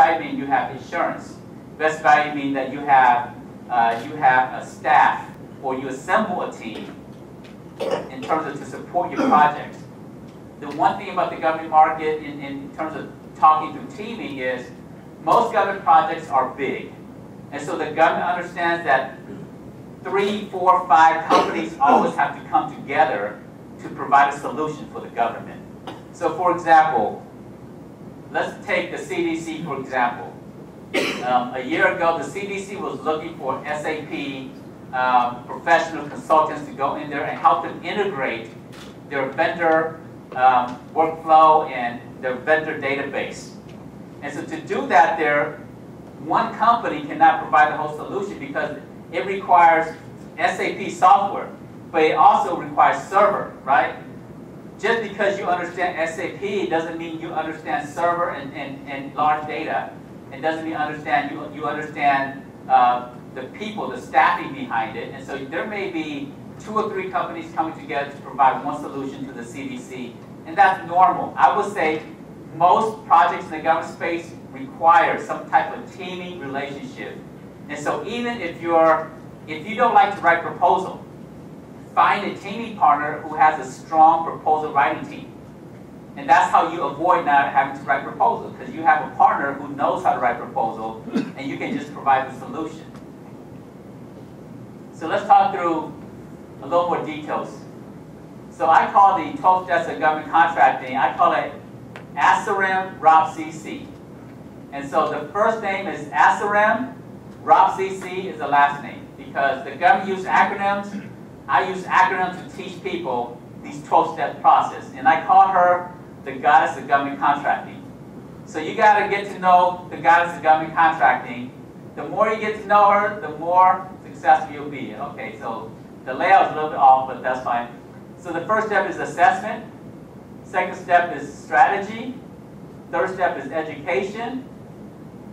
value means you have insurance. Best value means that you have a staff, or you assemble a team in terms of to support your projects. The one thing about the government market in terms of talking through teaming is most government projects are big. And so the government understands that 3, 4, 5 companies always have to come together to provide a solution for the government. So for example, let's take the CDC for example. A year ago, the CDC was looking for SAP professional consultants to go in there and help them integrate their vendor workflow and their vendor database. And so to do that, one company cannot provide the whole solution because it requires SAP software, but it also requires server, right? Just because you understand SAP doesn't mean you understand server and large data. It doesn't mean you understand the people, the staffing behind it. And so there may be 2 or 3 companies coming together to provide one solution to the CDC. And that's normal. I would say most projects in the government space require some type of teaming relationship. And so even if you don't like to write proposal, find a teaming partner who has a strong proposal writing team. And that's how you avoid not having to write proposals, because you have a partner who knows how to write proposal, and you can just provide the solution. So let's talk through a little more details. So I call the 12 steps of government contracting, I call it ASRM ROB-CC. And so the first name is ASRM, ROB-CC is the last name. Because the government uses acronyms, I use acronyms to teach people these 12-step process. And I call her the goddess of government contracting. So you got to get to know the goddess of government contracting. The more you get to know her, the more successful you'll be. Okay, so the layout is a little bit off, but that's fine. So the first step is assessment. Second step is strategy. Third step is education.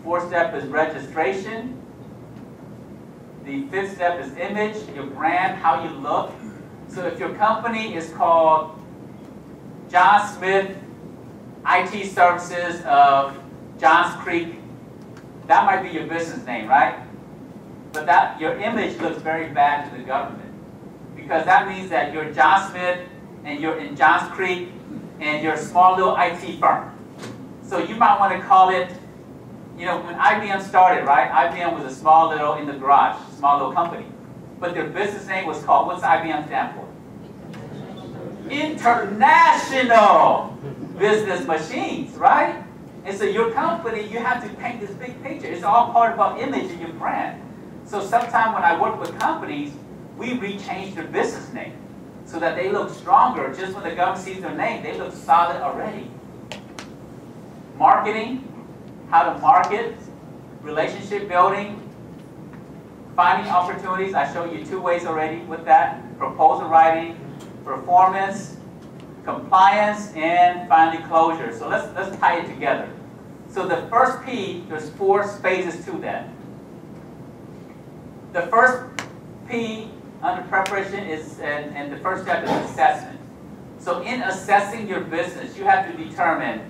Fourth step is registration. The fifth step is image, your brand, how you look. So if your company is called John Smith IT Services of Johns Creek, that might be your business name, right? But your image looks very bad to the government, because that means that you're John Smith and you're in Johns Creek and you're a small little IT firm. So you might want to call it, you know, when IBM started, right? IBM was a small little in the garage, small little company. But their business name was called, what's IBM stand for? International Business Machines, right? And so your company, you have to paint this big picture. It's all part about image and your brand. So sometimes when I work with companies, we rechange their business name so that they look stronger. Just when the government sees their name, they look solid already. Marketing, how to market, relationship building, finding opportunities. I showed you 2 ways already with that. Proposal writing, performance, compliance, and finally closure. So let's tie it together. So the first P, there's 4 phases to that. The first P under preparation is, and the first step is assessment. So in assessing your business, you have to determine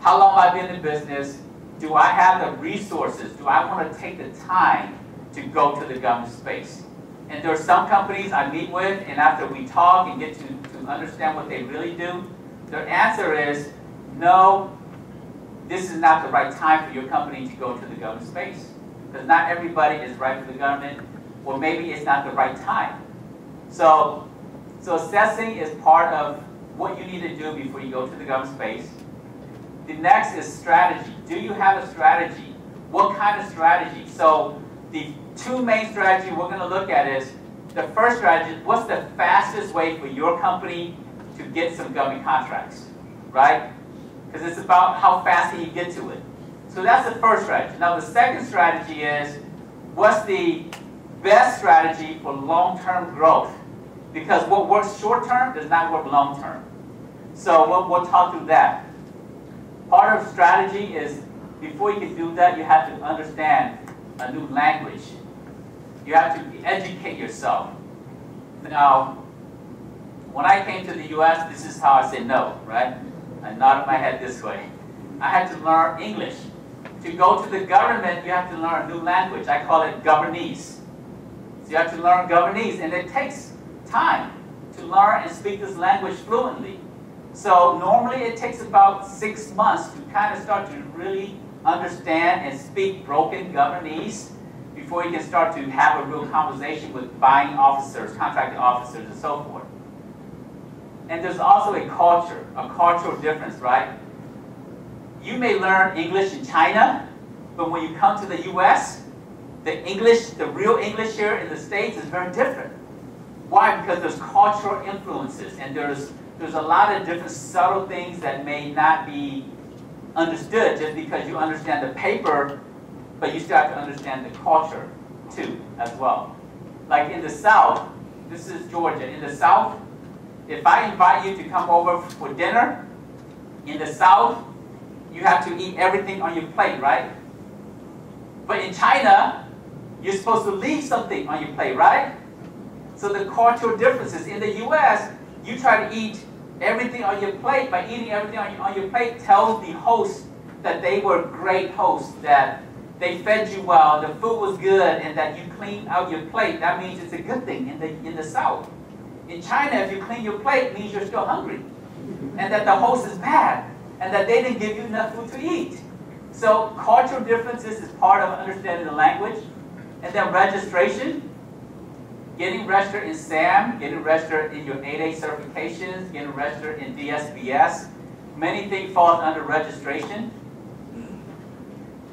how long I've been in business. Do I have the resources? Do I want to take the time to go to the government space? And there are some companies I meet with, and after we talk and get to understand what they really do, their answer is, no, this is not the right time for your company to go to the government space. Because not everybody is right for the government, or maybe it's not the right time. So assessing is part of what you need to do before you go to the government space. The next is strategy. Do you have a strategy? What kind of strategy? So the 2 main strategies we're going to look at is, the first strategy, what's the fastest way for your company to get some government contracts, right? Because it's about how fast can you get to it. So that's the first strategy. Now the second strategy is, what's the best strategy for long-term growth? Because what works short-term does not work long-term. So we'll talk through that. Part of strategy is, before you can do that, you have to understand a new language. You have to educate yourself. Now, when I came to the US, this is how I said no, right? I nodded my head this way. I had to learn English. To go to the government, you have to learn a new language. I call it Governese. So you have to learn Governese, and it takes time to learn and speak this language fluently. So normally it takes about 6 months to kind of start to really understand and speak broken Governese before you can start to have a real conversation with buying officers, contracting officers, and so forth. And there's also a cultural difference, right? You may learn English in China, but when you come to the US, the real English here in the States is very different. Why? Because there's cultural influences, and there's a lot of different subtle things that may not be understood just because you understand the paper, but you still have to understand the culture too, as well. Like in the South, this is Georgia. In the South, if I invite you to come over for dinner, in the South, you have to eat everything on your plate, right? But in China, you're supposed to leave something on your plate, right? So the cultural differences. In the US, you try to eat everything on your plate. By eating everything on your plate tells the host that they were great hosts, that they fed you well, the food was good, and that you cleaned out your plate. That means it's a good thing in the South. In China, if you clean your plate, it means you're still hungry, and that the host is bad, and that they didn't give you enough food to eat. So cultural differences is part of understanding the language. And then registration, getting registered in SAM, getting registered in your 8A certifications, getting registered in DSBS. Many things fall under registration.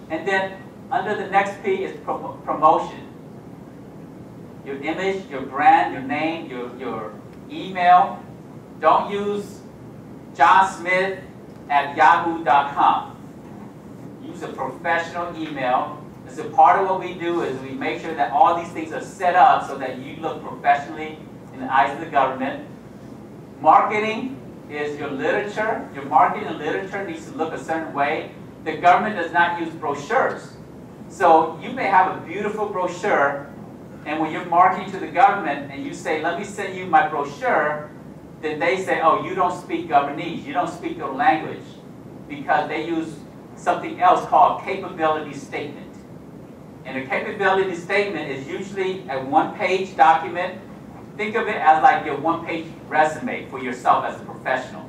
And then under the next P is promotion. Your image, your brand, your name, your email. Don't use johnsmith@yahoo.com. Use a professional email. This is part of what we do is we make sure that all these things are set up so that you look professionally in the eyes of the government. Marketing is your literature. Your marketing and literature needs to look a certain way. The government does not use brochures. So you may have a beautiful brochure, and when you're marketing to the government and you say, let me send you my brochure, then they say, oh, you don't speak Governese, you don't speak their language, because they use something else called capability statement. And a capability statement is usually a one-page document. Think of it as like your one-page resume for yourself as a professional.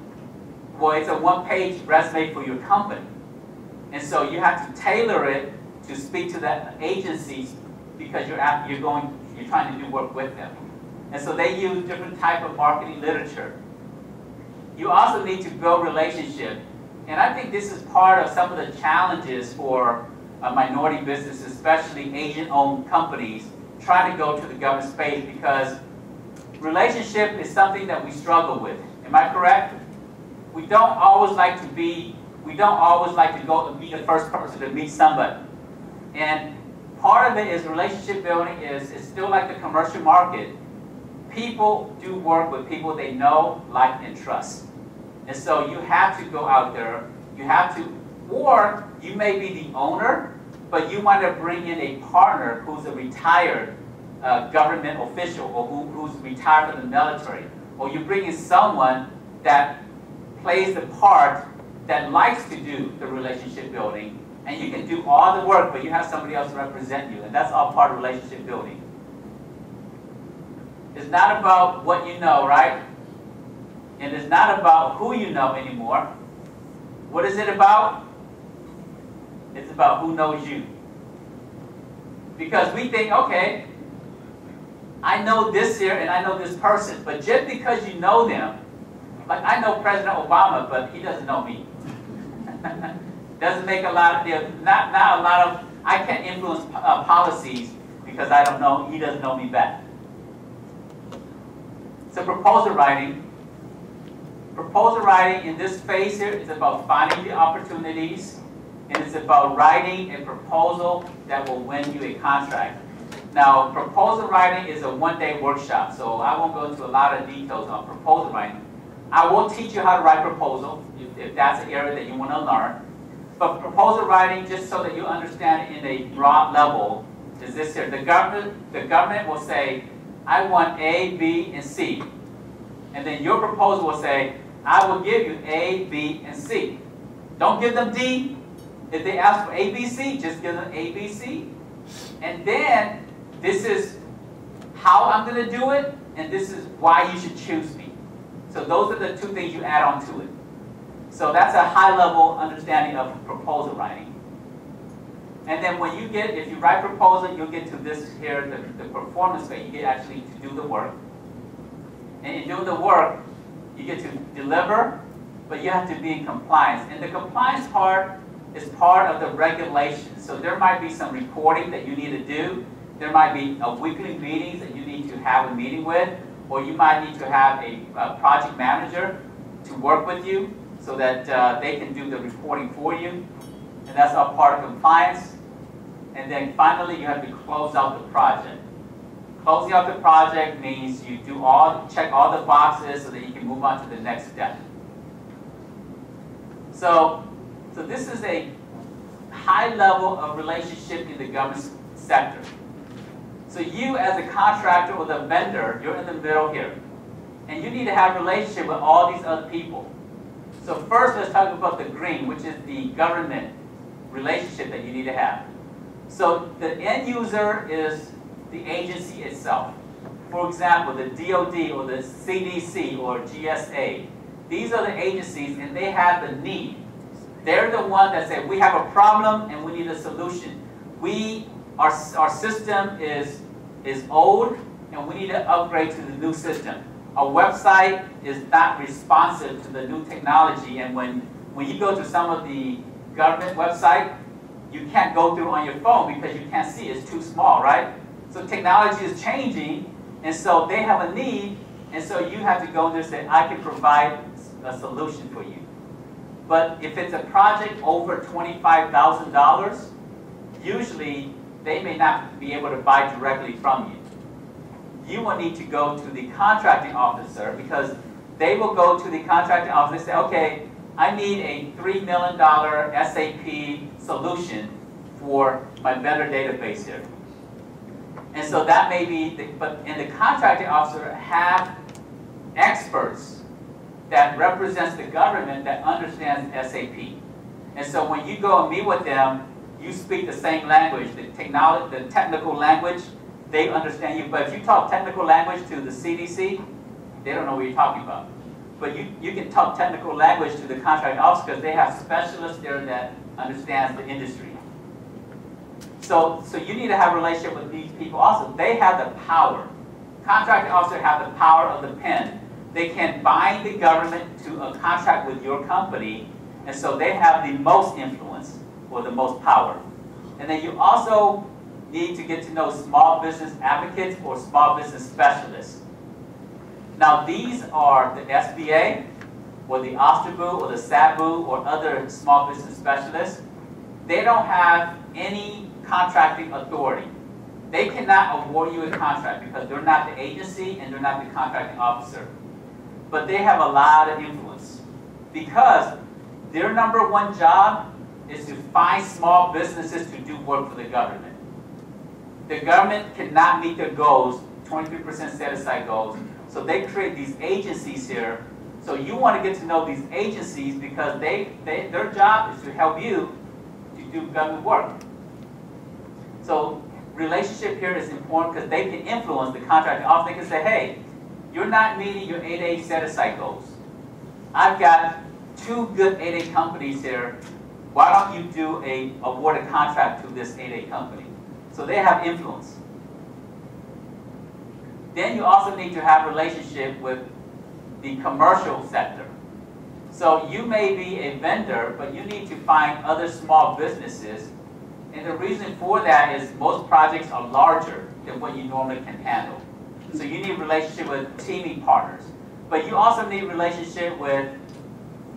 Well, it's a one-page resume for your company. And so you have to tailor it to speak to the agencies because you're trying to do work with them. And so they use different type of marketing literature. You also need to build relationship. And I think this is part of some of the challenges for minority businesses, especially Asian-owned companies, trying to go to the government space because relationship is something that we struggle with. Am I correct? We don't always like to go and be the first person to meet somebody. And part of it is relationship building is still like the commercial market. People do work with people they know, like, and trust. And so you have to go out there, or you may be the owner, but you want to bring in a partner who's a retired government official or who's retired from the military. Or you bring in someone that plays the part that likes to do the relationship building, and you can do all the work, but you have somebody else represent you, and that's all part of relationship building. It's not about what you know, right? And it's not about who you know anymore. What is it about? It's about who knows you. Because we think, okay, I know this here and I know this person, but just because you know them, like I know President Obama, but he doesn't know me. Doesn't make a lot of, not a lot of, I can't influence policies because I don't know, he doesn't know me back. So proposal writing. Proposal writing in this phase here is about finding the opportunities, and it's about writing a proposal that will win you a contract. Now, proposal writing is a one-day workshop, so I won't go into a lot of details on proposal writing. I will teach you how to write proposal, if that's an area that you want to learn. But proposal writing, just so that you understand in a broad level, is this here. The government will say, I want A, B, and C. And then your proposal will say, I will give you A, B, and C. Don't give them D. If they ask for ABC, just give them ABC. And then this is how I'm going to do it, and this is why you should choose me. So those are the two things you add on to it. So that's a high-level understanding of proposal writing. And then when you get, if you write proposal, you'll get to this here, the performance phase. You get actually to do the work. And in doing the work, you get to deliver, but you have to be in compliance. And the compliance part is part of the regulations. So there might be some reporting that you need to do. There might be a weekly meetings that you need to have a meeting with, or you might need to have a project manager to work with you so that they can do the reporting for you. And that's all part of compliance. And then finally, you have to close out the project. Closing out the project means you do check all the boxes so that you can move on to the next step. So this is a high level of relationship in the government sector. So you as a contractor or the vendor, you're in the middle here. And you need to have a relationship with all these other people. So first, let's talk about the green, which is the government relationship that you need to have. So the end user is the agency itself. For example, the DOD or the CDC or GSA. These are the agencies, and they have the need. They're the one that say, we have a problem and we need a solution. Our system is old and we need to upgrade to the new system. Our website is not responsive to the new technology, and when you go to some of the government website, you can't go through on your phone because you can't see, it's too small, right? So technology is changing, and so they have a need, and so you have to go there and say, I can provide a solution for you. But if it's a project over $25,000, usually they may not be able to buy directly from you. You will need to go to the contracting officer, because they will go to the contracting officer and say, okay, I need a $3 million SAP solution for my vendor database here. And so that may be, and the contracting officer have experts that represents the government that understands SAP. And so when you go and meet with them, you speak the same language, the technical language, they understand you. But if you talk technical language to the CDC, they don't know what you're talking about. But you can talk technical language to the contracting officer because they have specialists there that understands the industry. So you need to have a relationship with these people also. They have the power. Contracting officers have the power of the pen. They can bind the government to a contract with your company, and so they have the most influence or the most power. And then you also need to get to know small business advocates or small business specialists. Now these are the SBA or the OSTRBU or the SABU or other small business specialists. They don't have any contracting authority. They cannot award you a contract because they're not the agency and they're not the contracting officer. But they have a lot of influence because their number one job is to find small businesses to do work for the government. The government cannot meet their goals, 23% set-aside goals, so they create these agencies here. So you want to get to know these agencies because their job is to help you to do government work. So relationship here is important because they can influence the contracting officer. They can say, hey, you're not meeting your 8A set-aside goals. I've got 2 good 8A companies here. Why don't you award a contract to this 8A company? So they have influence. Then you also need to have a relationship with the commercial sector. So you may be a vendor, but you need to find other small businesses. And the reason for that is most projects are larger than what you normally can handle. So you need a relationship with teaming partners. But you also need a relationship with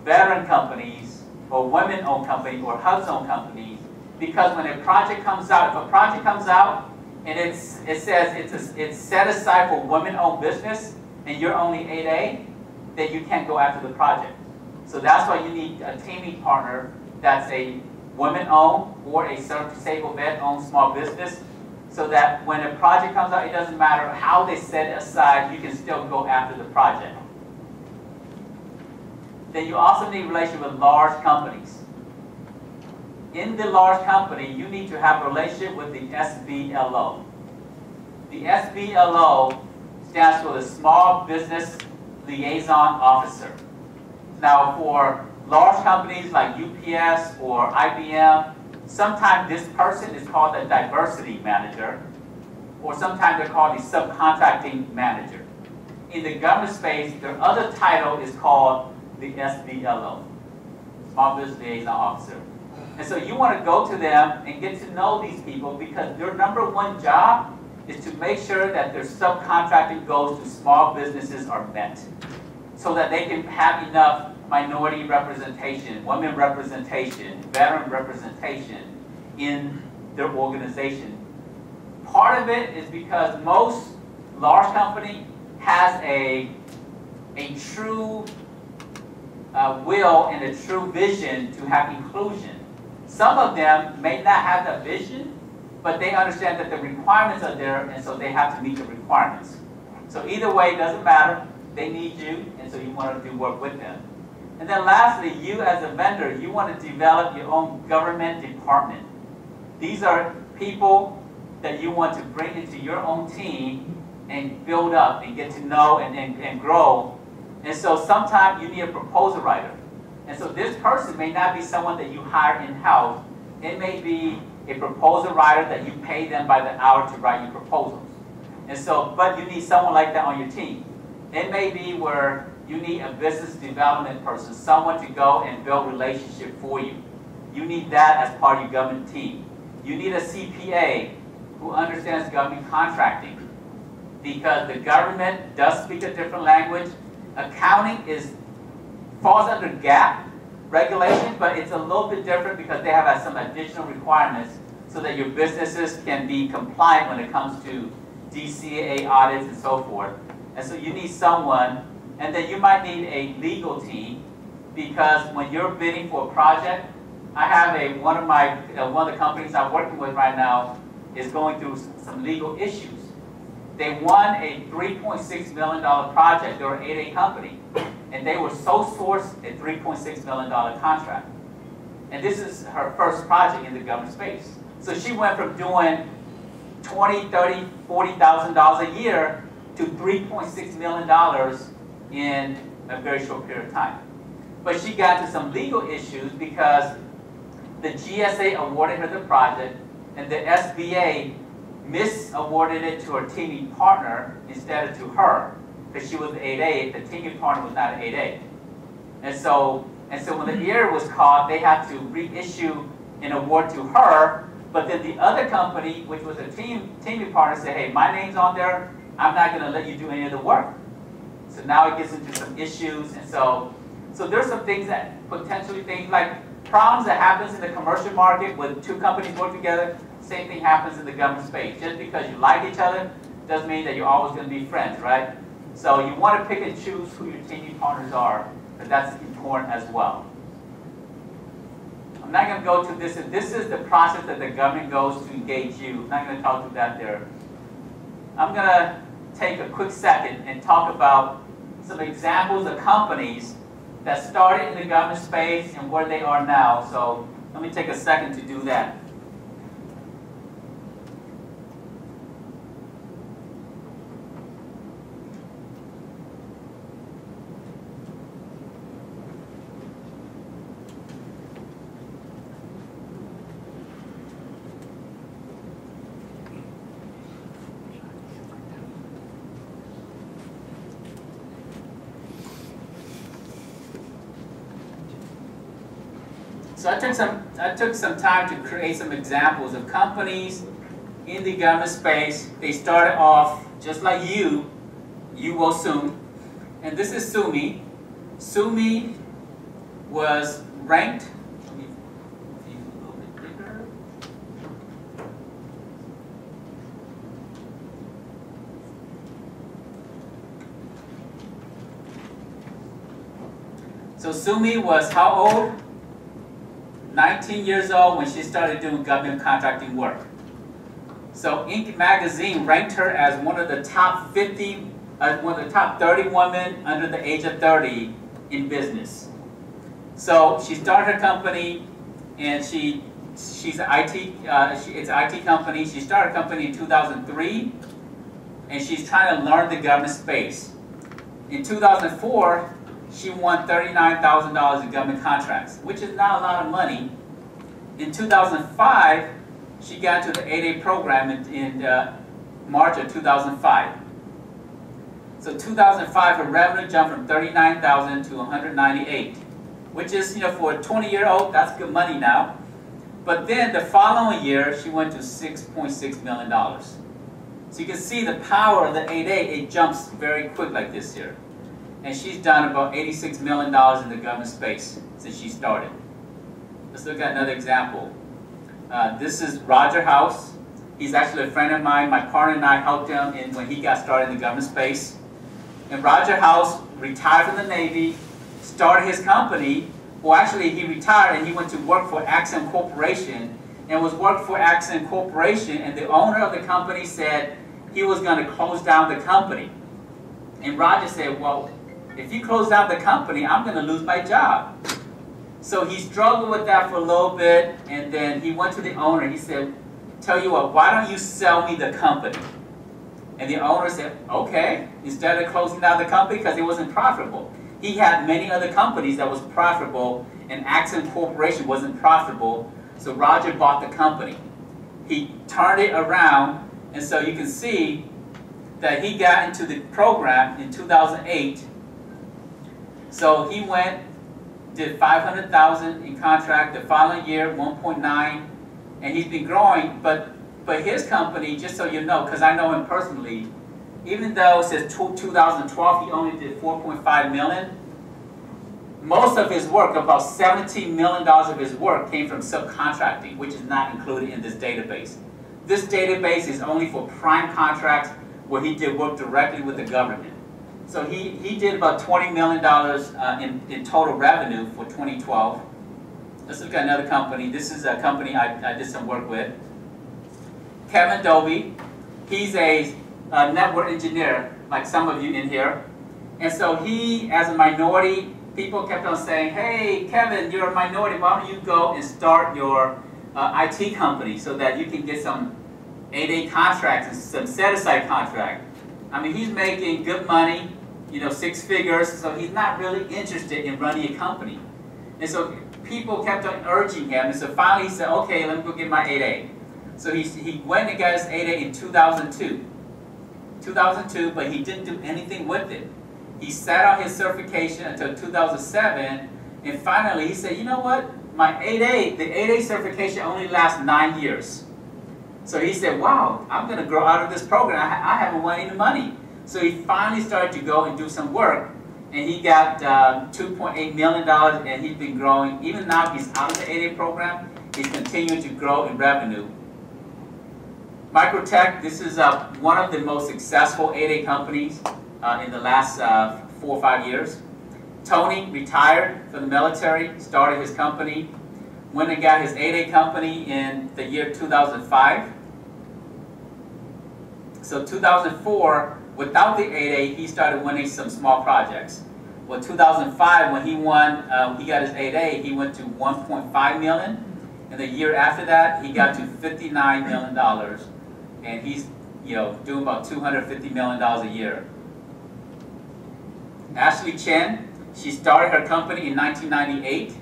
veteran companies or women-owned companies or hubs-owned companies, because when a project comes out, if a project comes out and it says it's set aside for women-owned business and you're only 8A, then you can't go after the project. So that's why you need a teaming partner that's a women-owned or a disabled vet-owned small business, so that when a project comes out, it doesn't matter how they set it aside, you can still go after the project. Then you also need a relationship with large companies. in the large company, you need to have a relationship with the SBLO. The SBLO stands for the Small Business Liaison Officer. Now, for large companies like UPS or IBM, sometimes this person is called a diversity manager, or sometimes they're called the subcontracting manager. In the government space, their other title is called the SBLO, Small Business Liaison Officer. And so you want to go to them and get to know these people, because their number one job is to make sure that their subcontracting goals to small businesses are met, so that they can have enough minority representation, women representation, veteran representation in their organization. Part of it is because most large company has a true will and a true vision to have inclusion. Some of them may not have that vision, but they understand that the requirements are there, and so they have to meet the requirements. So either way, it doesn't matter. They need you, and so you want to do work with them. And then lastly, you as a vendor, you want to develop your own government department. These are people that you want to bring into your own team and build up and get to know and grow. And so sometimes you need a proposal writer. And so this person may not be someone that you hire in-house. It may be a proposal writer that you pay them by the hour to write your proposals. And so, but you need someone like that on your team. It may be where you need a business development person, someone to go and build relationship for you. You need that as part of your government team. You need a CPA who understands government contracting, because the government does speak a different language. Accounting falls under GAAP regulation, but it's a little bit different because they have some additional requirements so that your businesses can be compliant when it comes to DCA audits and so forth. And so you need someone, and then you might need a legal team, because when you're bidding for a project, I have one of the companies I'm working with right now is going through some legal issues. They won a $3.6 million project. They're an 8A company, and they were sole sourced a $3.6 million contract. And this is her first project in the government space. So she went from doing $20,000, $30,000, $40,000 a year to $3.6 million in a very short period of time. But she got into some legal issues because the GSA awarded her the project, and the SBA mis-awarded it to her teaming partner instead of to her, because she was an 8A. The teaming partner was not an 8A. And so when the error was caught, they had to reissue an award to her. But then the other company, which was a teaming partner, said, "Hey, my name's on there. I'm not going to let you do any of the work." So now it gets into some issues, and so there's some things that potentially things like problems that happens in the commercial market when two companies work together. Same thing happens in the government space. Just because you like each other doesn't mean that you're always going to be friends, right? So you want to pick and choose who your teaming partners are, because that's important as well. I'm not going to go to this. This is the process that the government goes to engage you. I'm not going to talk through that there. I'm going to take a quick second and talk about some examples of companies that started in the government space and where they are now. So let me take a second to do that. So I took some time to create some examples of companies in the government space. They started off just like you will soon. And this is Sumi. Sumi was ranked, let me see a little bit bigger. So Sumi was how old? 19 years old when she started doing government contracting work. So Inc. magazine ranked her as one of the top 50, one of the top 30 women under the age of 30 in business. So she started her company, and she She's an IT, it's an IT company. She started a company in 2003, and she's trying to learn the government space. In 2004, she won $39,000 in government contracts, which is not a lot of money. In 2005, she got into the 8A program in March of 2005. So 2005, her revenue jumped from $39,000 to $198,000, which is, for a 20-year-old, that's good money now. But then the following year, she went to $6.6 million. So you can see the power of the 8A, it jumps very quick like this here. And she's done about $86 million in the government space since she started. Let's look at another example. This is Roger House. He's actually a friend of mine. My partner and I helped him when he got started in the government space. And Roger House retired from the Navy, started his company. Well, actually, he retired and he went to work for Accent Corporation, and was worked for Accent Corporation, and the owner of the company said he was going to close down the company. And Roger said, well, if you close down the company, I'm going to lose my job. So he struggled with that for a little bit, and then he went to the owner. He said, tell you what, why don't you sell me the company? And the owner said, okay, instead of closing down the company because it wasn't profitable. He had many other companies that was profitable, and Accent Corporation wasn't profitable, so Roger bought the company. He turned it around, and so you can see that he got into the program in 2008. So he went, did $500,000 in contract, the following year 1.9, and he's been growing, but his company, just so you know, because I know him personally, even though it says 2012 he only did $4.5 million, most of his work, about $17 million of his work, came from subcontracting, which is not included in this database. This database is only for prime contracts where he did work directly with the government. So he did about $20 million in total revenue for 2012. Let's look at another company. This is a company I did some work with. Kevin Dovey. He's a network engineer, like some of you in here. And so he, as a minority, people kept on saying, hey, Kevin, you're a minority. Why don't you go and start your IT company so that you can get some 8A contracts and some set-aside contract. I mean, he's making good money, 6 figures, so he's not really interested in running a company. And so people kept on urging him, and so finally he said, okay, let me go get my 8A. So he went and got his 8A in 2002, but he didn't do anything with it. He sat on his certification until 2007, and finally he said, you know what, my 8A, the 8A certification only lasts 9 years. So he said, wow, I'm going to grow out of this program. I haven't won any money. So he finally started to go and do some work, and he got $2.8 million, and he's been growing. Even now he's out of the 8A program, he's continuing to grow in revenue. Microtech, this is one of the most successful 8A companies in the last 4 or 5 years. Tony retired from the military, started his company, went and got his 8A company in the year 2005. So 2004, without the 8A, he started winning some small projects. Well, 2005, when he won, he got his 8A, he went to $1.5 million. And the year after that, he got to $59 million. And he's doing about $250 million a year. Ashley Chen, she started her company in 1998.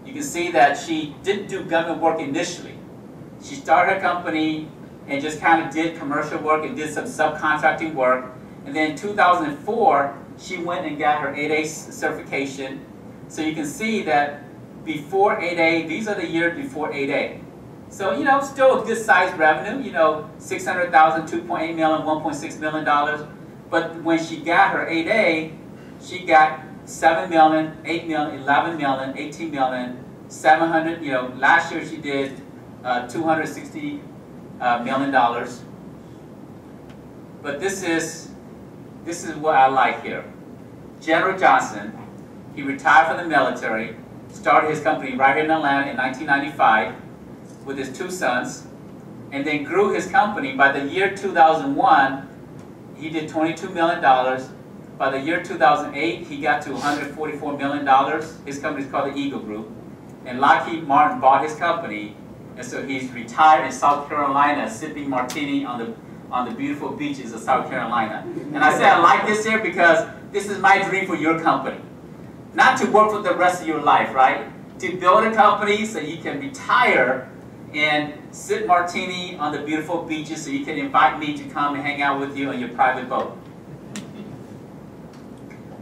You can see that she didn't do government work initially. She started her company and just kind of did commercial work and did some subcontracting work. And then in 2004, she went and got her 8A certification. So you can see that before 8A, these are the years before 8A. So, still a good sized revenue, $600,000, $2.8 million, $1.6 million. But when she got her 8A, she got $7 million, $8 million, $11 million, $18 million, $700, last year she did $260 million. But this is what I like here. General Johnson, he retired from the military, started his company right here in Atlanta in 1995 with his 2 sons, and then grew his company. By the year 2001, he did $22 million. By the year 2008, he got to $144 million. His company is called the Eagle Group. And Lockheed Martin bought his company, and so he's retired in South Carolina, sipping martini on the beautiful beaches of South Carolina. And I said I like this here because this is my dream for your company. Not to work for the rest of your life, right? To build a company so you can retire and sip martini on the beautiful beaches so you can invite me to come and hang out with you on your private boat.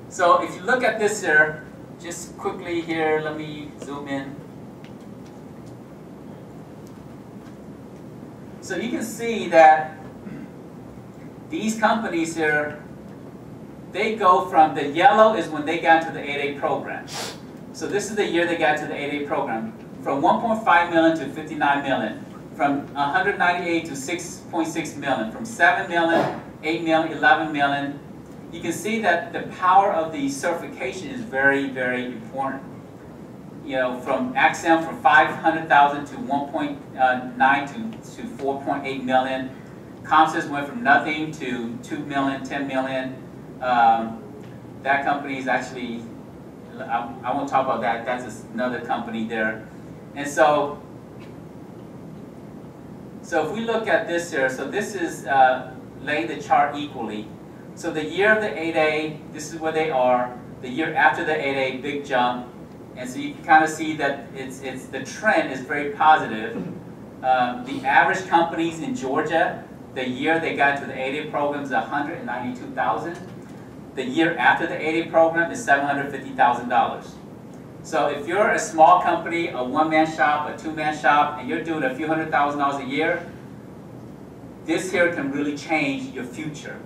So if you look at this here, just quickly here, let me zoom in. So you can see that these companies here, they go from, the yellow is when they got into the 8A program. So this is the year they got to the 8A program. From 1.5 million to 59 million. From 198 to 6.6 million. From 7 million, 8 million, 11 million. You can see that the power of the certification is very, very important. You know, from Axiom from 500,000 to 1.9 to 4.8 million. Comsys went from nothing to 2 million, 10 million. That company is actually, I won't talk about that. That's another company there. And so if we look at this here, so this is lay the chart equally. So the year of the 8A, this is where they are. The year after the 8A, big jump. And so you can kind of see that the trend is very positive. The average companies in Georgia, the year they got to the 8A program is 192,000. The year after the 8A program is $750,000. So if you're a small company, a one-man shop, a two-man shop, and you're doing a few $100,000 a year, this here can really change your future.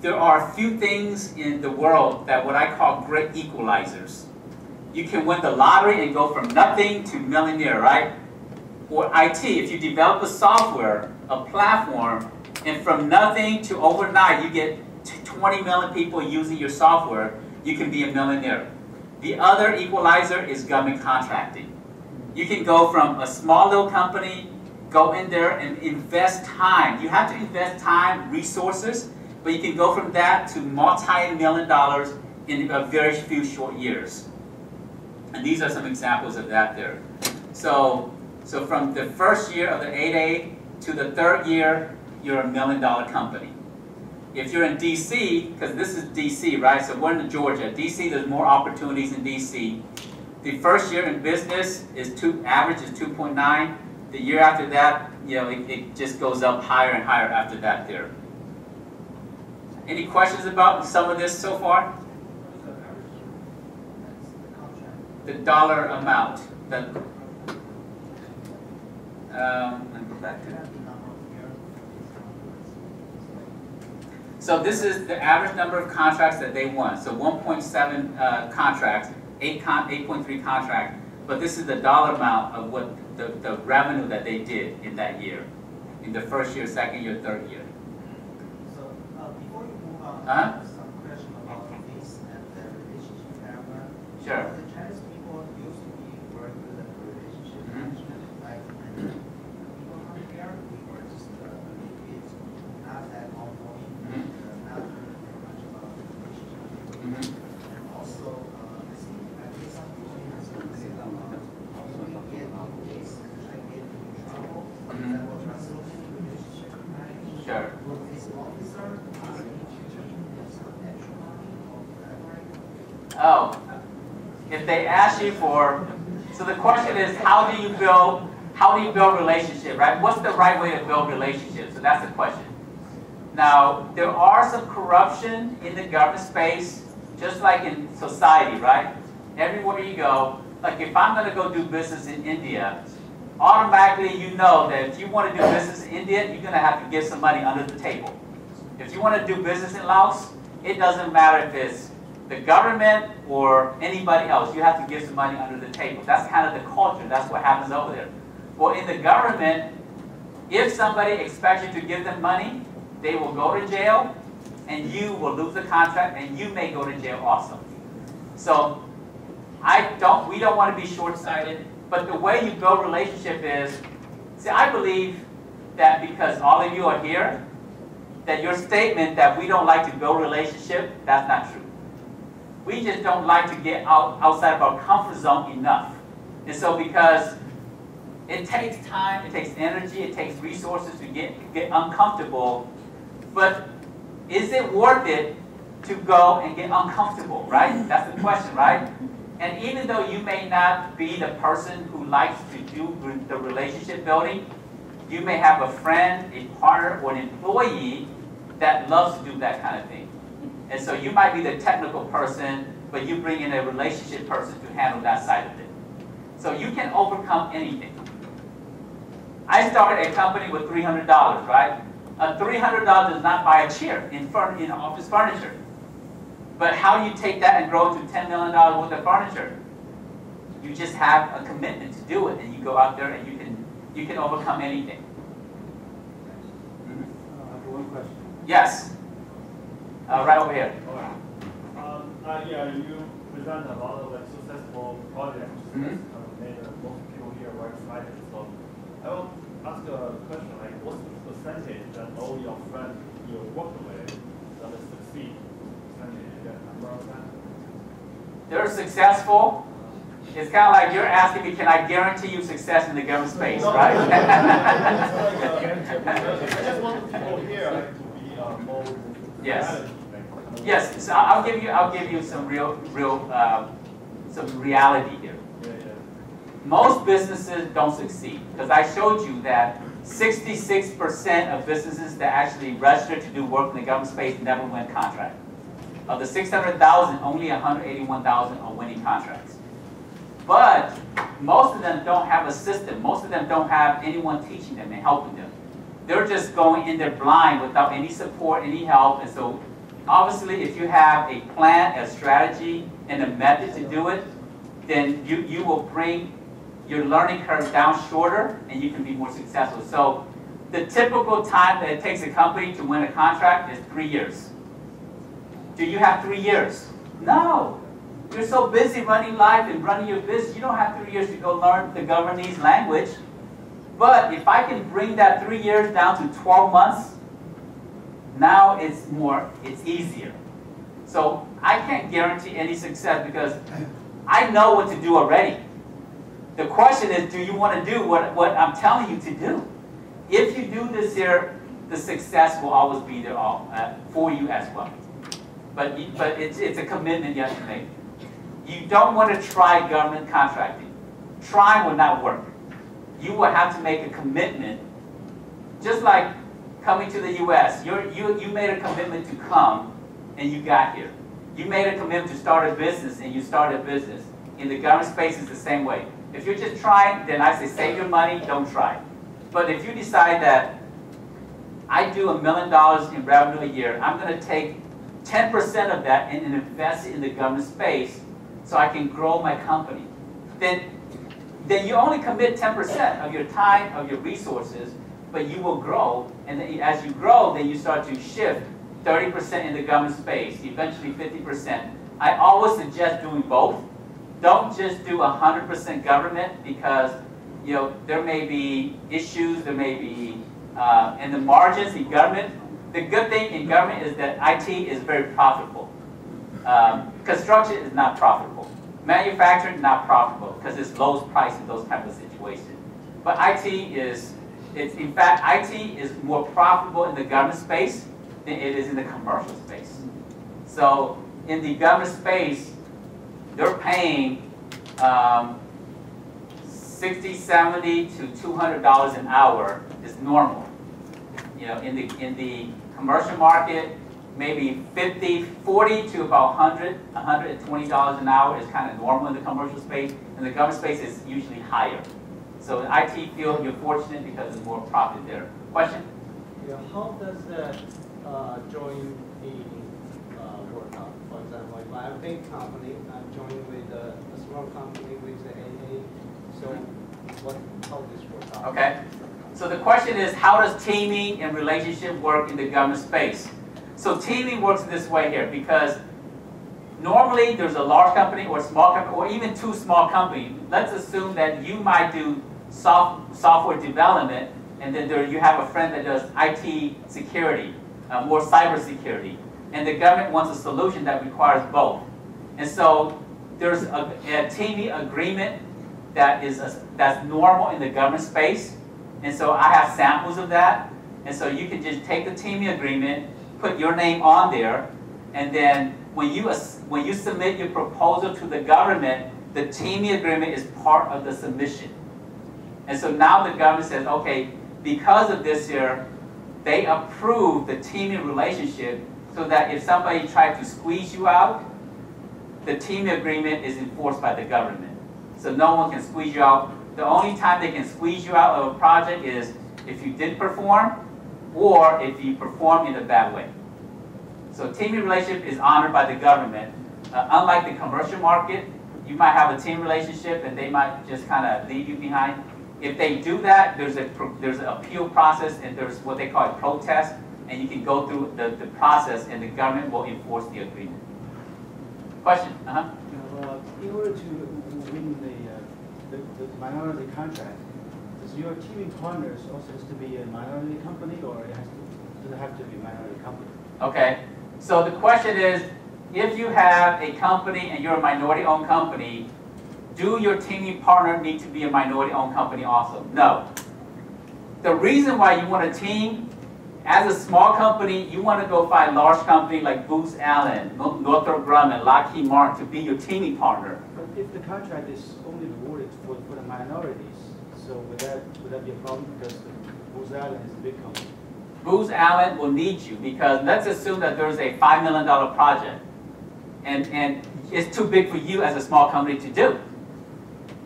There are a few things in the world that what I call great equalizers. You can win the lottery and go from nothing to millionaire, right? Or IT, if you develop a software, a platform, and from nothing to overnight, you get 20 million people using your software, you can be a millionaire. The other equalizer is government contracting. You can go from a small little company, go in there and invest time. You have to invest time, resources, but you can go from that to multi-million dollars in a very few short years. And these are some examples of that there. So from the first year of the 8A to the third year, you're $1 million company. If you're in DC, because this is DC, right? So we're in Georgia. DC, there's more opportunities in DC. The first year in business is average is 2.9. The year after that, you know, it just goes up higher and higher after that there. Any questions about some of this so far? The dollar amount. Let me go back to that. So this is the average number of contracts that they won. So 1.7 contracts, 8.3 contracts. But this is the dollar amount of what the revenue that they did in that year, in the first year, second year, third year. So before you move on, I have some question about this and the relationship paragraph. Sure. The Chinese people used to be very good at relationship management. Like when people come here, we were just kids, not that ongoing, not very much about relationship. And also, I think I did some questions about how do we get in case I get in trouble, for example, resolution relationship management. Sure. Will this officer ask me to change some extra money or whatever? Oh, if they ask you for, so the question is, how do you build relationship, right? What's the right way to build relationships? So that's the question. Now, there are some corruption in the government space, just like in society, right? Everywhere you go, like if I'm going to go do business in India, automatically you know that if you want to do business in India, you're going to have to give some money under the table. If you want to do business in Laos, it doesn't matter if it's the government or anybody else, you have to give some money under the table. That's kind of the culture. That's what happens over there. Well, in the government, if somebody expects you to give them money, they will go to jail, and you will lose the contract, and you may go to jail also. So we don't want to be short-sighted, but the way you build relationship is, see, I believe that because all of you are here, that your statement that we don't like to build relationship, that's not true. We just don't like to get outside of our comfort zone enough. And so because it takes time, it takes energy, it takes resources to get uncomfortable, but is it worth it to go and get uncomfortable, right? That's the question, right? And even though you may not be the person who likes to do the relationship building, you may have a friend, a partner, or an employee that loves to do that kind of thing. And so you might be the technical person, but you bring in a relationship person to handle that side of it. So you can overcome anything. I started a company with $300, right? $300 does not buy a chair in office furniture. But how do you take that and grow to $10 million worth of furniture? You just have a commitment to do it, and you go out there and you can overcome anything. I have one question. Yes. Right over here. Yeah, you present a lot of successful projects. Made most people here are excited. So I will ask a question like, what's the percentage that all your friends you work with that succeed? They're successful. It's kind of like you're asking me, can I guarantee you success in the government space, right? I just want people here to be more. Yes. Yes. So I'll give you some some reality here. Most businesses don't succeed because I showed you that 66% of businesses that actually register to do work in the government space never win contract. Of the 600,000, only 181,000 are winning contracts. But most of them don't have a system. Most of them don't have anyone teaching them and helping them. They're just going in there blind without any support, any help. And so obviously if you have a plan, a strategy, and a method to do it, then you will bring your learning curve down shorter and you can be more successful. So the typical time that it takes a company to win a contract is 3 years. Do you have 3 years? No. You're so busy running life and running your business, you don't have 3 years to go learn the Governese language. But if I can bring that 3 years down to 12 months, now it's easier. So I can't guarantee any success because I know what to do already. The question is, do you want to do what I'm telling you to do? If you do this here, the success will always be there for you as well. But it's a commitment you have to make. You don't want to try government contracting. Trying will not work. You will have to make a commitment. Just like coming to the U.S., you made a commitment to come, and you got here. You made a commitment to start a business, and you started a business. In the government space, it's the same way. If you're just trying, then I say save your money, don't try. But if you decide that I do $1 million in revenue a year, I'm going to take 10% of that and invest it in the government space so I can grow my company. Then you only commit 10% of your time, of your resources, but you will grow. And then as you grow, then you start to shift 30% in the government space, eventually 50%. I always suggest doing both. Don't just do 100% government because there may be issues, there may be in the margins in government. The good thing in government is that IT is very profitable. Construction is not profitable. Manufacturing is not profitable because it's lowest price in those type of situations. But in fact, IT is more profitable in the government space than it is in the commercial space. So in the government space, they're paying $60, $70 to $200 an hour is normal. In the commercial market, maybe $40 to about $120 an hour is kind of normal in the commercial space. In the government space, it's usually higher. So in the IT field, you're fortunate because there's more profit there. Question? Yeah, how does that join the work out? For example, if I have a big company, I'm joining with a small company with the AA. So how this works out? Okay. So the question is, how does teaming and relationship work in the government space? So teaming works this way here because normally there's a large company or a small company or even two small companies. Let's assume that you might do software development and then you have a friend that does IT security, more cyber security. And the government wants a solution that requires both. And so there's a teaming agreement that's normal in the government space. And so I have samples of that. And so you can just take the teaming agreement, put your name on there, and then when you submit your proposal to the government, the teaming agreement is part of the submission. And so now the government says, okay, because of this here, they approve the teaming relationship so that if somebody tried to squeeze you out, the teaming agreement is enforced by the government. So no one can squeeze you out. The only time they can squeeze you out of a project is if you didn't perform or if you perform in a bad way. So teaming relationship is honored by the government. Unlike the commercial market, you might have a team relationship and they might just kind of leave you behind. If they do that, there's an appeal process and there's what they call a protest, and you can go through the process and the government will enforce the agreement. Question? In order to win the minority contract, does your teaming partners also has to be a minority company, or does it have to be a minority company? Okay, so the question is, if you have a company and you're a minority-owned company, do your teaming partner need to be a minority-owned company also? No. The reason why you want a team, as a small company, you want to go find a large company like Booz Allen, Northrop Grumman, Lockheed Martin to be your teaming partner. But if the contract is only rewarded for the minorities, so would that be a problem because Booz Allen is a big company? Booz Allen will need you because let's assume that there's a $5 million project and it's too big for you as a small company to do.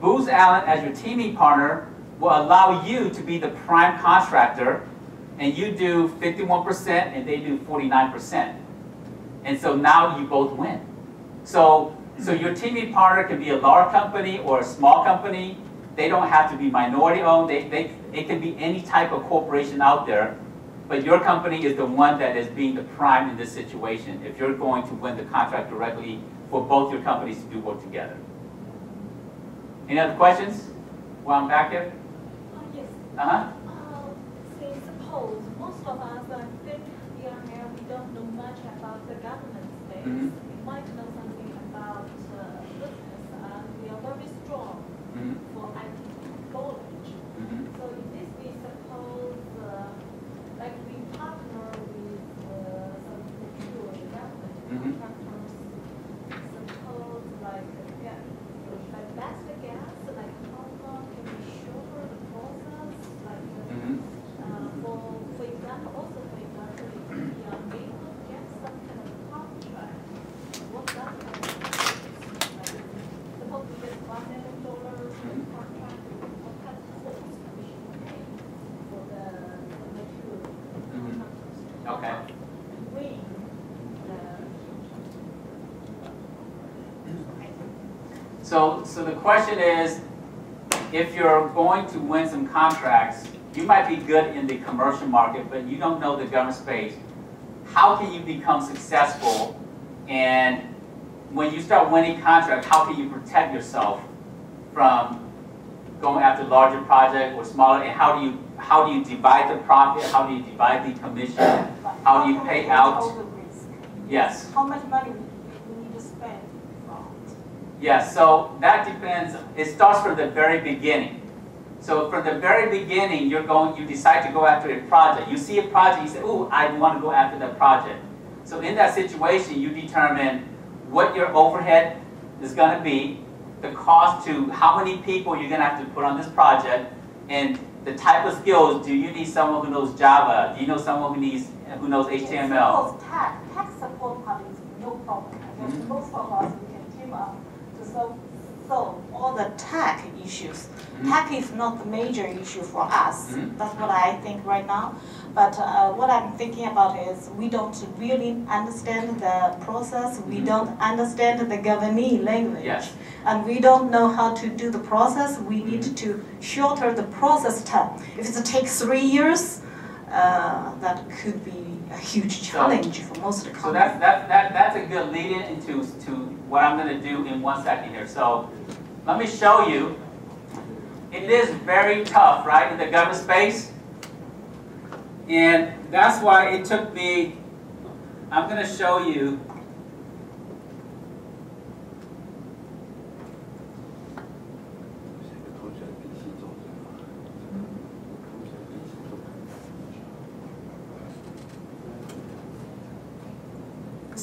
Booz Allen as your teaming partner will allow you to be the prime contractor and you do 51% and they do 49%. And so now you both win. So your teaming partner can be a large company or a small company. They don't have to be minority owned. It can be any type of corporation out there. But your company is the one that is being the prime in this situation if you're going to win the contract directly for both your companies to do work together. Any other questions while I'm back here? Yes. Uh-huh. Say, suppose most of us, I think here we don't know much about the government space. Mm-hmm. We might know something about business, and we are very strong for IT knowledge. So in this we suppose, like we partner with some secure government contractors. Suppose like that's the gas, like how long can we shorten the process? Like for example, also for example, if we are able to get some kind of contract, what that kind of like suppose we get $1 million contract, what kind of cost we should pay for the material contractors to Okay. win So the question is, if you're going to win some contracts, you might be good in the commercial market, but you don't know the government space. How can you become successful? And when you start winning contracts, how can you protect yourself from going after larger projects or smaller? And how do you divide the profit? How do you divide the commission? How do you pay out? Yes. how much money we need to spend? Yes, so that depends. It starts from the very beginning. So from the very beginning, you decide to go after a project. You see a project, you say, "Ooh, I want to go after that project." So in that situation, you determine what your overhead is going to be, the cost to how many people you're going to have to put on this project, and the type of skills. Do you need someone who knows Java? Do you know someone who knows HTML? Suppose tax support part is no problem. I guess most of us we can team up to solve all the tax issues. Tax is not the major issue for us. That's what I think right now. But what I'm thinking about is we don't really understand the process. We don't understand the governing language. Yes. And we don't know how to do the process. We need to shorten the process time. If it takes 3 years, that could be a huge challenge for most companies. So that's a good lead-in into what I'm going to do in 1 second here. So let me show you. It is very tough, right, in the government space. And that's why it took me, I'm going to show you.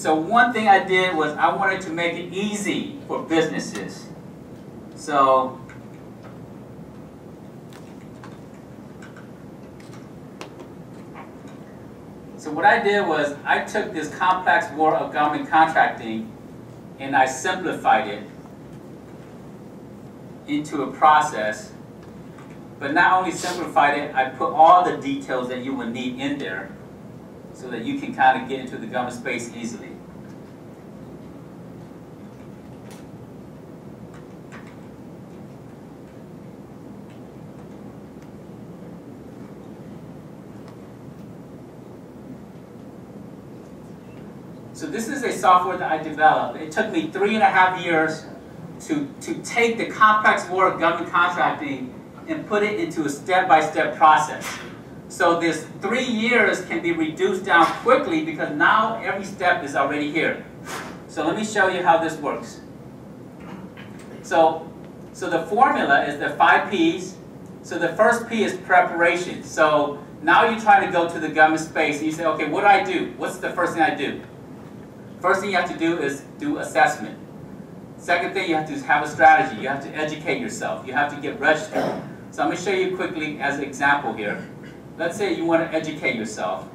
So one thing I did was I wanted to make it easy for businesses. So what I did was I took this complex world of government contracting and I simplified it into a process. But not only simplified it, I put all the details that you would need in there so that you can kind of get into the government space easily. So this is a software that I developed. It took me 3.5 years to take the complex world of government contracting and put it into a step-by-step process. So this 3 years can be reduced down quickly because now every step is already here. So let me show you how this works. So the formula is the 5 P's. So the first P is preparation. So now you're trying to go to the government space and you say, okay, what do I do? What's the first thing I do? First thing you have to do is do assessment. Second thing, you have to have a strategy. You have to educate yourself. You have to get registered. So I'm going to show you quickly as an example here. Let's say you want to educate yourself.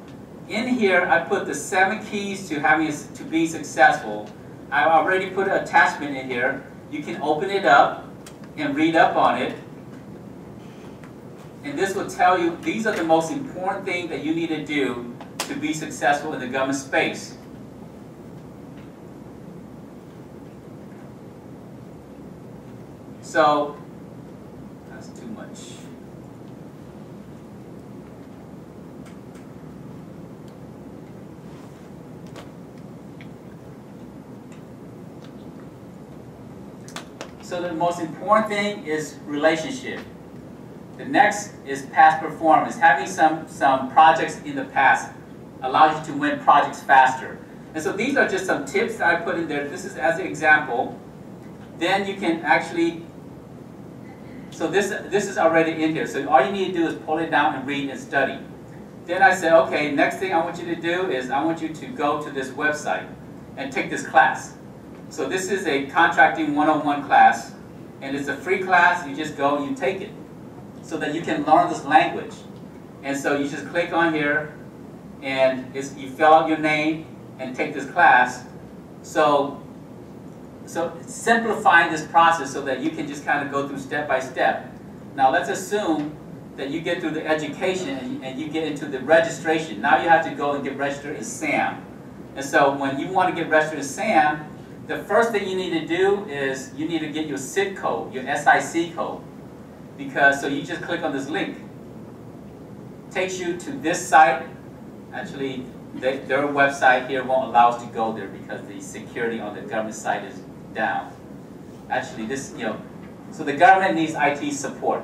In here, I put the 7 keys to be successful. I already put an attachment in here. You can open it up and read up on it. And this will tell you these are the most important things that you need to do to be successful in the government space. So that's too much. So the most important thing is relationship. The next is past performance. Having some projects in the past allows you to win projects faster. And so these are just some tips that I put in there. This is as an example. Then you can actually, so this is already in here. So all you need to do is pull it down and read and study. Then I said, okay, next thing I want you to do is I want you to go to this website and take this class. So this is a contracting 101 class, and it's a free class. You just go and you take it so that you can learn this language. And so you just click on here, and you fill out your name and take this class. So simplifying this process so that you can just kind of go through step by step. Now let's assume that you get through the education and you get into the registration. Now you have to go and get registered as SAM. And so when you want to get registered as SAM, the first thing you need to do is you need to get your SIC code, your SIC code. So you just click on this link. Takes you to this site. Actually, their website here won't allow us to go there because the security on the government site is down. Actually, so the government needs IT support.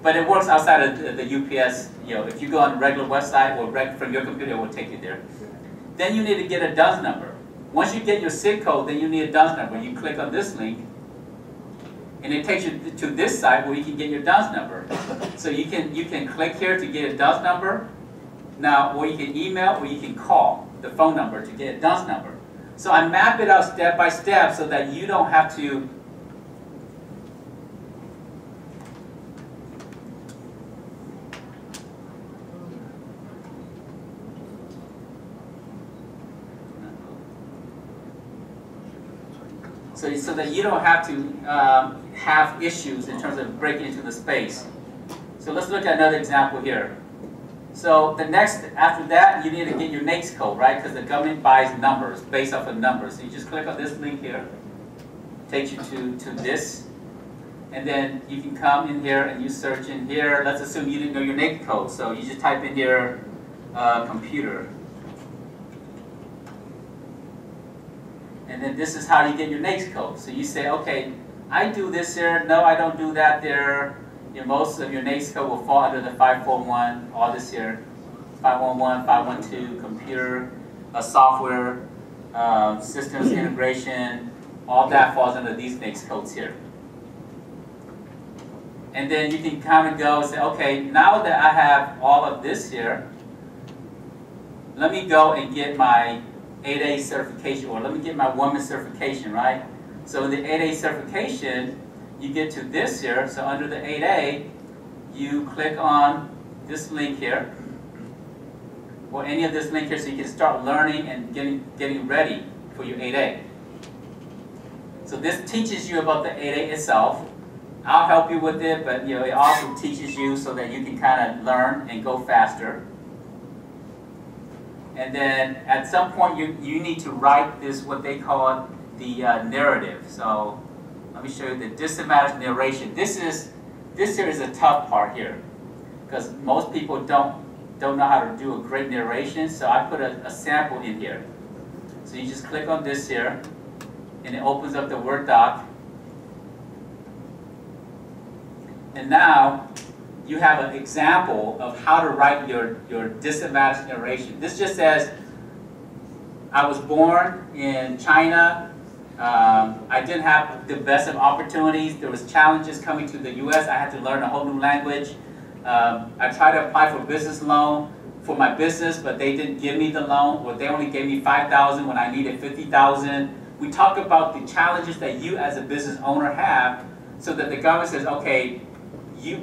But it works outside of the UPS. If you go on a regular website or from your computer, it will take you there. Then you need to get a DUNS number. Once you get your SIG code, then you need a DUNS number. You click on this link, and it takes you to this site where you can get your DUNS number. So you can click here to get a DUNS number. Now, or you can email or you can call the phone number to get a DUNS number. So I map it out step by step so that you don't have to so that you don't have to have issues in terms of breaking into the space. So let's look at another example here. So the next, after that, you need to get your NAICS code, right? Because the government buys numbers, based off of numbers. So you just click on this link here. Takes you to this. And then you can come in here and you search in here. Let's assume you didn't know your NAICS code. So you just type in here, computer. And then this is how you get your NAICS code. So you say, okay, I do this here. No, I don't do that there. Most of your NAICS code will fall under the 541, all this here. 511, 512, computer, software, systems integration, all that falls under these NAICS codes here. And then you can kind of go and say, okay, now that I have all of this here, let me go and get my 8A certification, or let me get my woman certification, right? So in the 8A certification, you get to this here. So under the 8A, you click on this link here, or any of this link here, so you can start learning and getting ready for your 8A. So this teaches you about the 8A itself. I'll help you with it, but it also teaches you so that you can kind of learn and go faster. And then at some point you need to write this, what they call the narrative. So let me show you the disadvantage narration. This here is a tough part here, because most people don't know how to do a great narration. So I put a sample in here. So you just click on this here, and it opens up the Word doc. And now you have an example of how to write your disadvantage narration. This just says, I was born in China. I didn't have the best of opportunities. There was challenges coming to the U.S. I had to learn a whole new language. I tried to apply for a business loan for my business, but they didn't give me the loan, or they only gave me $5,000 when I needed $50,000. We talk about the challenges that you as a business owner have, so that the government says, okay,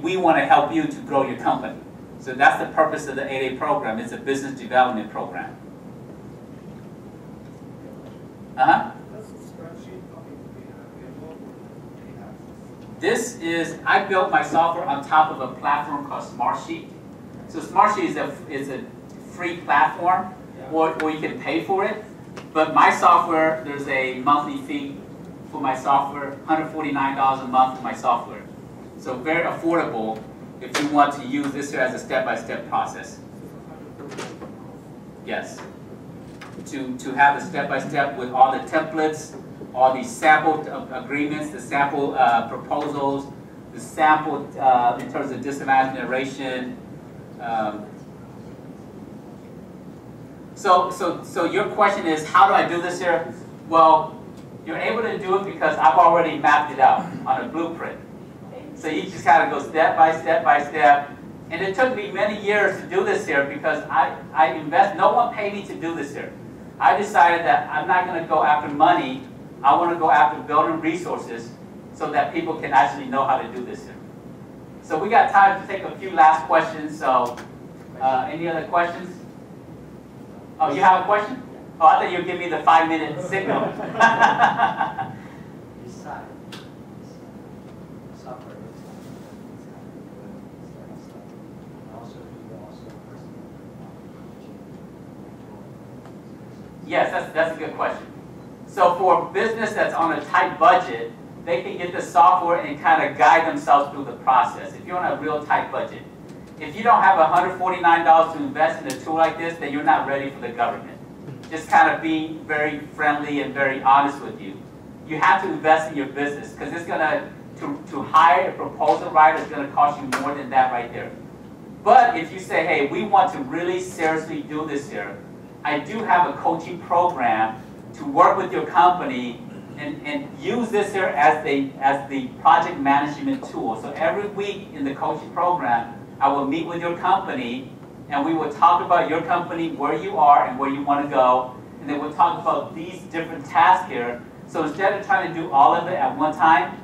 we want to help you to grow your company. So that's the purpose of the 8A program. It's a business development program. This is, I built my software on top of a platform called Smartsheet. So Smartsheet is a free platform, or you can pay for it. But my software, there's a monthly fee for my software, $149 a month for my software. So very affordable if you want to use this here as a step-by-step process. Yes. To have the step-by-step with all the templates, all the sample agreements, the sample proposals, the sample in terms of disadvantage narration. So your question is, how do I do this here? Well, you're able to do it because I've already mapped it out on a blueprint. So you just kind of go step by step by step. And it took me many years to do this here because I invest, no one paid me to do this here. I decided that I'm not going to go after money. I want to go after building resources so that people can actually know how to do this here. So we got time to take a few last questions. So any other questions? Oh, you have a question? Oh, I thought you would give me the 5-minute signal. Yes, that's a good question. So for a business that's on a tight budget, they can get the software and kind of guide themselves through the process. If you're on a real tight budget. If you don't have $149 to invest in a tool like this, then you're not ready for the government. Just kind of being very friendly and very honest with you. You have to invest in your business, because it's going to hire a proposal writer is going to cost you more than that right there. But if you say, hey, we want to really seriously do this here, I do have a coaching program to work with your company and use this here as the project management tool. So every week in the coaching program, I will meet with your company, and we will talk about your company, where you are and where you want to go, and then we'll talk about these different tasks here. So instead of trying to do all of it at one time,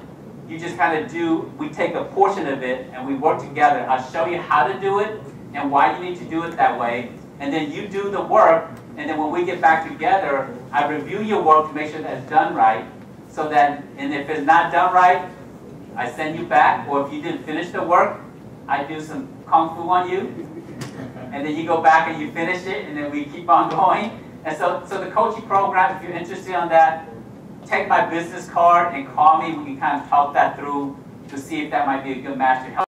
you just kind of we take a portion of it and we work together. I'll show you how to do it and why you need to do it that way, and then you do the work, and then when we get back together, I review your work to make sure that it's done right, so that, and if it's not done right, I send you back, or if you didn't finish the work, I do some kung fu on you, and then you go back and you finish it, and then we keep on going. And so the coaching program, if you're interested on that, take my business card and call me. We can kind of talk that through to see if that might be a good match to help.